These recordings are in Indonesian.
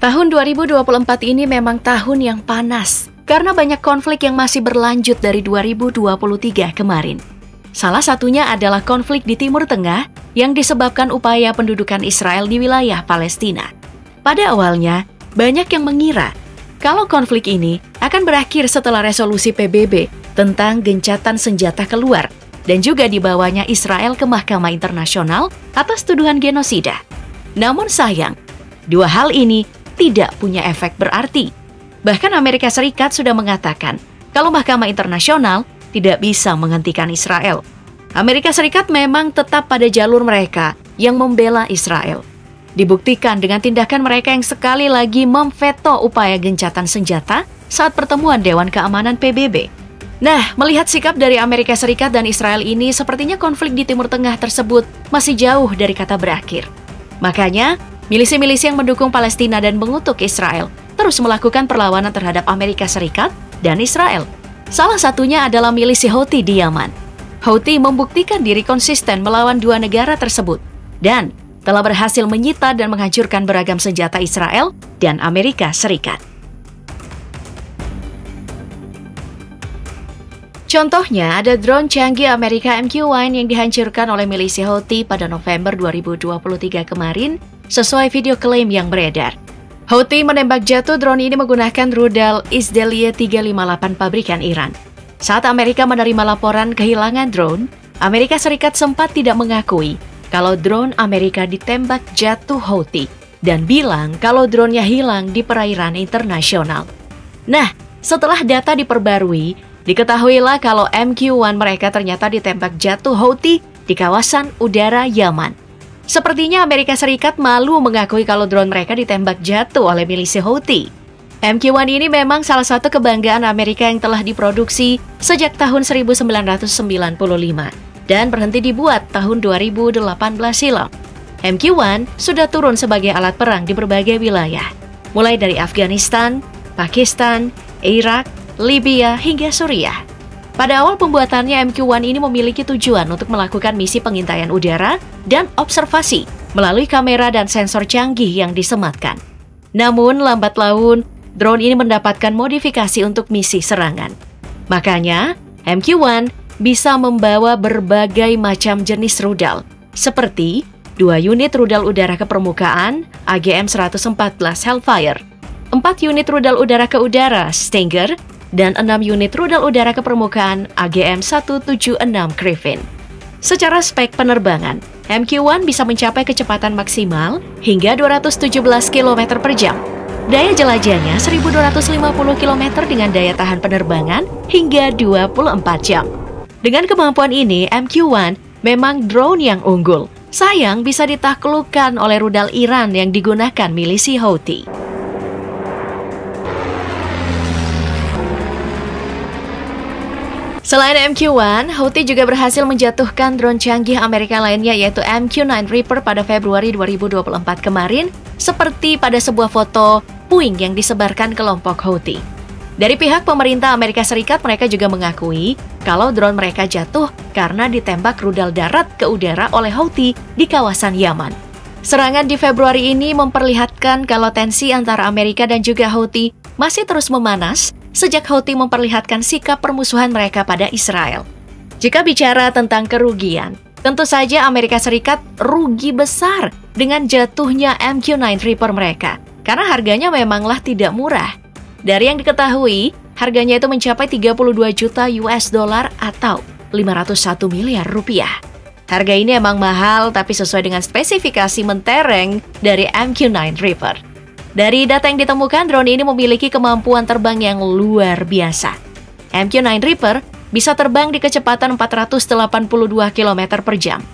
Tahun 2024 ini memang tahun yang panas karena banyak konflik yang masih berlanjut dari 2023 kemarin. Salah satunya adalah konflik di Timur Tengah yang disebabkan upaya pendudukan Israel di wilayah Palestina. Pada awalnya, banyak yang mengira kalau konflik ini akan berakhir setelah resolusi PBB tentang gencatan senjata keluar dan juga dibawanya Israel ke Mahkamah Internasional atas tuduhan genosida. Namun sayang, dua hal ini tidak punya efek berarti. Bahkan Amerika Serikat sudah mengatakan kalau Mahkamah Internasional tidak bisa menghentikan Israel. Amerika Serikat memang tetap pada jalur mereka yang membela Israel. Dibuktikan dengan tindakan mereka yang sekali lagi memveto upaya gencatan senjata saat pertemuan Dewan Keamanan PBB. Nah, melihat sikap dari Amerika Serikat dan Israel ini, sepertinya konflik di Timur Tengah tersebut masih jauh dari kata berakhir. Makanya, milisi-milisi yang mendukung Palestina dan mengutuk Israel terus melakukan perlawanan terhadap Amerika Serikat dan Israel. Salah satunya adalah milisi Houthi di Yaman. Houthi membuktikan diri konsisten melawan dua negara tersebut dan telah berhasil menyita dan menghancurkan beragam senjata Israel dan Amerika Serikat. Contohnya, ada drone canggih Amerika MQ-9 yang dihancurkan oleh milisi Houthi pada November 2023 kemarin, sesuai video klaim yang beredar. Houthi menembak jatuh drone ini menggunakan rudal Izdeliye 358 pabrikan Iran. Saat Amerika menerima laporan kehilangan drone, Amerika Serikat sempat tidak mengakui kalau drone Amerika ditembak jatuh Houthi dan bilang kalau drone-nya hilang di perairan internasional. Nah, setelah data diperbarui, diketahuilah kalau MQ-9 mereka ternyata ditembak jatuh Houthi di kawasan udara Yaman. Sepertinya Amerika Serikat malu mengakui kalau drone mereka ditembak jatuh oleh milisi Houthi. MQ-9 ini memang salah satu kebanggaan Amerika yang telah diproduksi sejak tahun 1995 dan berhenti dibuat tahun 2018 silam. MQ-9 sudah turun sebagai alat perang di berbagai wilayah, mulai dari Afghanistan, Pakistan, Irak, Libya, hingga Suriah. Pada awal pembuatannya, MQ-9 ini memiliki tujuan untuk melakukan misi pengintaian udara dan observasi melalui kamera dan sensor canggih yang disematkan. Namun, lambat laun, drone ini mendapatkan modifikasi untuk misi serangan. Makanya, MQ-9 bisa membawa berbagai macam jenis rudal, seperti 2 unit rudal udara ke permukaan AGM-114 Hellfire, 4 unit rudal udara ke udara Stinger, dan 6 unit rudal udara ke permukaan AGM-176 Griffin. Secara spek penerbangan, MQ-9 bisa mencapai kecepatan maksimal hingga 217 km per jam. Daya jelajahnya 1.250 km dengan daya tahan penerbangan hingga 24 jam. Dengan kemampuan ini, MQ-9 memang drone yang unggul. Sayang bisa ditaklukkan oleh rudal Iran yang digunakan milisi Houthi. Selain MQ-9, Houthi juga berhasil menjatuhkan drone canggih Amerika lainnya yaitu MQ-9 Reaper pada Februari 2024 kemarin, seperti pada sebuah foto puing yang disebarkan kelompok Houthi. Dari pihak pemerintah Amerika Serikat, mereka juga mengakui kalau drone mereka jatuh karena ditembak rudal darat ke udara oleh Houthi di kawasan Yaman. Serangan di Februari ini memperlihatkan kalau tensi antara Amerika dan juga Houthi masih terus memanas sejak Houthi memperlihatkan sikap permusuhan mereka pada Israel. Jika bicara tentang kerugian, tentu saja Amerika Serikat rugi besar dengan jatuhnya MQ-9 Reaper mereka, karena harganya memanglah tidak murah. Dari yang diketahui, harganya itu mencapai 32 juta US dollar atau 501 miliar rupiah. Harga ini emang mahal, tapi sesuai dengan spesifikasi mentereng dari MQ-9 Reaper. Dari data yang ditemukan, drone ini memiliki kemampuan terbang yang luar biasa. MQ-9 Reaper bisa terbang di kecepatan 482 km per jam.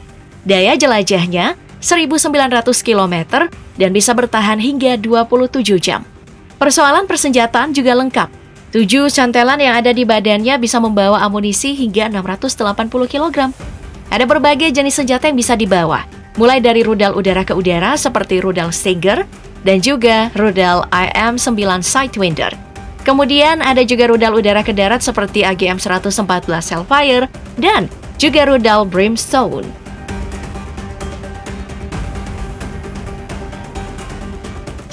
Daya jelajahnya 1.900 km dan bisa bertahan hingga 27 jam. Persoalan persenjataan juga lengkap. 7 cantelan yang ada di badannya bisa membawa amunisi hingga 680 kg. Ada berbagai jenis senjata yang bisa dibawa, mulai dari rudal udara ke udara seperti rudal Stinger dan juga rudal IM-9 Sidewinder. Kemudian ada juga rudal udara ke darat seperti AGM-114 Hellfire dan juga rudal Brimstone.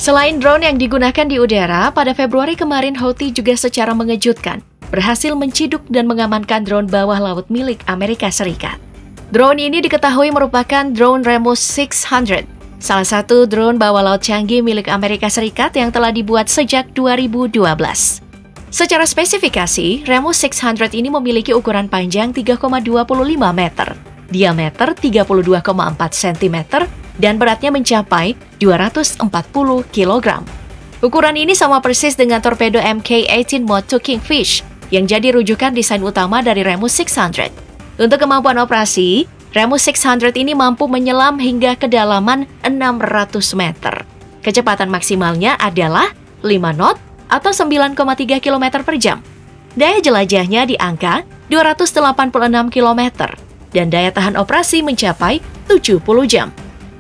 Selain drone yang digunakan di udara, pada Februari kemarin Houthi juga secara mengejutkan berhasil menciduk dan mengamankan drone bawah laut milik Amerika Serikat. Drone ini diketahui merupakan drone Remus 600, salah satu drone bawah laut canggih milik Amerika Serikat yang telah dibuat sejak 2012. Secara spesifikasi, Remus 600 ini memiliki ukuran panjang 3,25 meter, diameter 32,4 cm, dan beratnya mencapai 240 kg. Ukuran ini sama persis dengan torpedo Mk-18 Mod 2 Kingfish yang jadi rujukan desain utama dari Remus 600. Untuk kemampuan operasi, Remus 600 ini mampu menyelam hingga kedalaman 600 meter. Kecepatan maksimalnya adalah 5 knot atau 9,3 km per jam. Daya jelajahnya di angka 286 km dan daya tahan operasi mencapai 70 jam.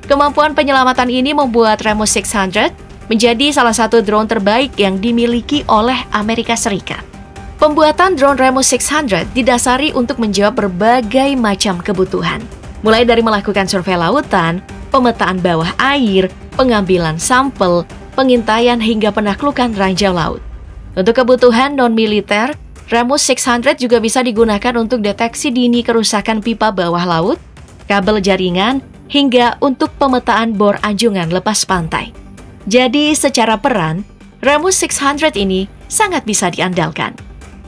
Kemampuan penyelamatan ini membuat Remus 600 menjadi salah satu drone terbaik yang dimiliki oleh Amerika Serikat. Pembuatan drone Remus 600 didasari untuk menjawab berbagai macam kebutuhan, mulai dari melakukan survei lautan, pemetaan bawah air, pengambilan sampel, pengintaian hingga penaklukan ranjau laut. Untuk kebutuhan non-militer, Remus 600 juga bisa digunakan untuk deteksi dini kerusakan pipa bawah laut, kabel jaringan, hingga untuk pemetaan bor anjungan lepas pantai. Jadi secara peran, Remus 600 ini sangat bisa diandalkan.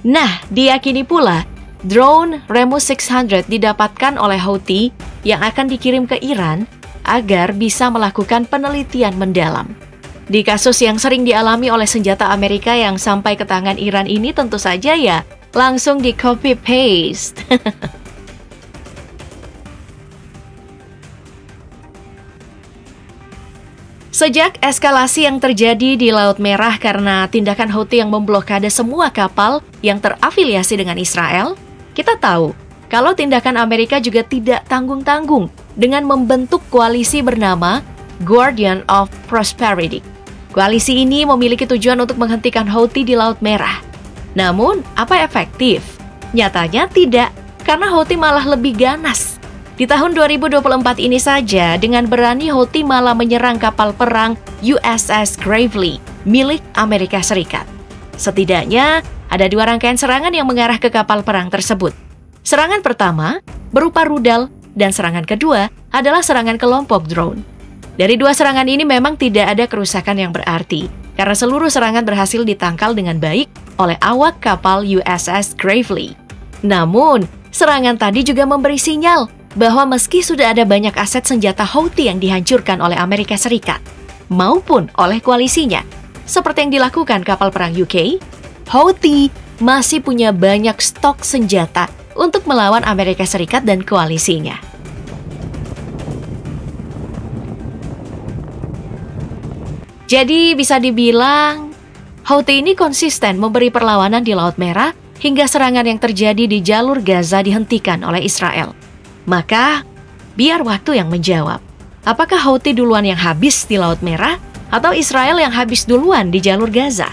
Nah, diyakini pula, drone Remus 600 didapatkan oleh Houthi yang akan dikirim ke Iran agar bisa melakukan penelitian mendalam. Di kasus yang sering dialami oleh senjata Amerika yang sampai ke tangan Iran ini tentu saja ya langsung di copy-paste. Sejak eskalasi yang terjadi di Laut Merah karena tindakan Houthi yang memblokade semua kapal yang terafiliasi dengan Israel, kita tahu kalau tindakan Amerika juga tidak tanggung-tanggung dengan membentuk koalisi bernama Guardian of Prosperity. Koalisi ini memiliki tujuan untuk menghentikan Houthi di Laut Merah. Namun, apa efektif? Nyatanya tidak, karena Houthi malah lebih ganas. Di tahun 2024 ini saja, dengan berani Houthi malah menyerang kapal perang USS Gravely milik Amerika Serikat. Setidaknya, ada 2 rangkaian serangan yang mengarah ke kapal perang tersebut. Serangan pertama berupa rudal, dan serangan kedua adalah serangan kelompok drone. Dari 2 serangan ini memang tidak ada kerusakan yang berarti, karena seluruh serangan berhasil ditangkal dengan baik oleh awak kapal USS Gravely. Namun, serangan tadi juga memberi sinyal bahwa meski sudah ada banyak aset senjata Houthi yang dihancurkan oleh Amerika Serikat maupun oleh koalisinya, seperti yang dilakukan kapal perang UK, Houthi masih punya banyak stok senjata untuk melawan Amerika Serikat dan koalisinya. Jadi bisa dibilang, Houthi ini konsisten memberi perlawanan di Laut Merah hingga serangan yang terjadi di jalur Gaza dihentikan oleh Israel. Maka, biar waktu yang menjawab, apakah Houthi duluan yang habis di Laut Merah atau Israel yang habis duluan di jalur Gaza?